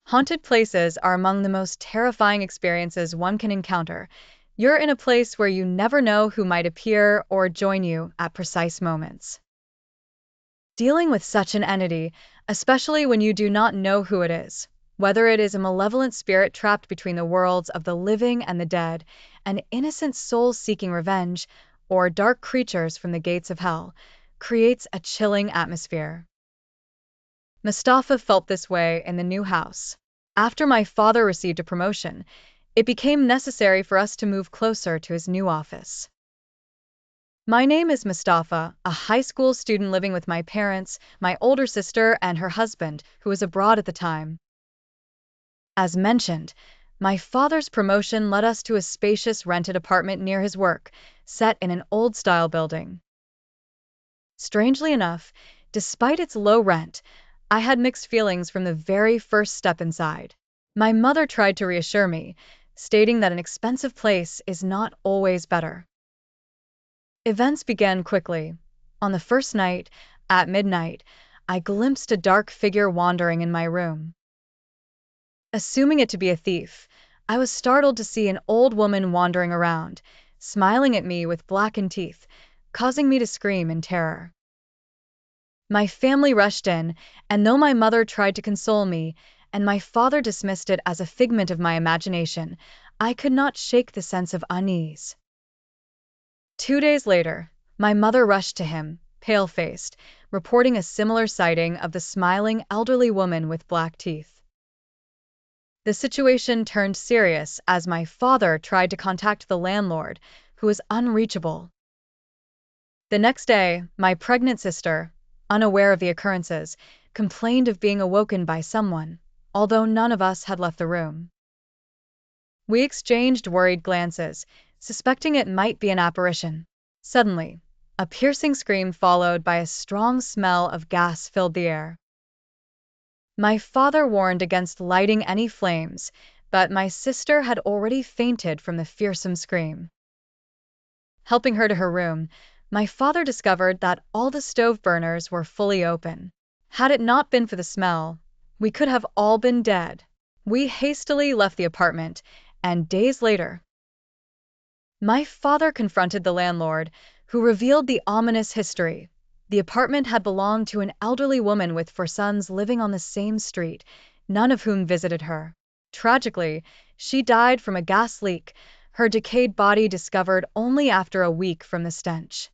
Haunted places are among the most terrifying experiences one can encounter. You're in a place where you never know who might appear or join you at precise moments. Dealing with such an entity, especially when you do not know who it is, whether it is a malevolent spirit trapped between the worlds of the living and the dead, an innocent soul seeking revenge, or dark creatures from the gates of hell, creates a chilling atmosphere. Mustafa felt this way in the new house. After my father received a promotion, it became necessary for us to move closer to his new office. My name is Mustafa, a high school student living with my parents, my older sister, and her husband, who was abroad at the time. As mentioned, my father's promotion led us to a spacious rented apartment near his work, set in an old-style building. Strangely enough, despite its low rent, I had mixed feelings from the very first step inside. My mother tried to reassure me, stating that an expensive place is not always better. Events began quickly. On the first night, at midnight, I glimpsed a dark figure wandering in my room. Assuming it to be a thief, I was startled to see an old woman wandering around, smiling at me with blackened teeth, causing me to scream in terror. My family rushed in, and though my mother tried to console me, and my father dismissed it as a figment of my imagination, I could not shake the sense of unease. 2 days later, my mother rushed to him, pale-faced, reporting a similar sighting of the smiling elderly woman with black teeth. The situation turned serious as my father tried to contact the landlord, who was unreachable. The next day, my pregnant sister, unaware of the occurrences, complained of being awoken by someone, although none of us had left the room. We exchanged worried glances, suspecting it might be an apparition. Suddenly, a piercing scream followed by a strong smell of gas filled the air. My father warned against lighting any flames, but my sister had already fainted from the fearsome scream. Helping her to her room, my father discovered that all the stove burners were fully open. Had it not been for the smell, we could have all been dead. We hastily left the apartment, and days later, my father confronted the landlord, who revealed the ominous history. The apartment had belonged to an elderly woman with 4 sons living on the same street, none of whom visited her. Tragically, she died from a gas leak, her decayed body discovered only after a week from the stench.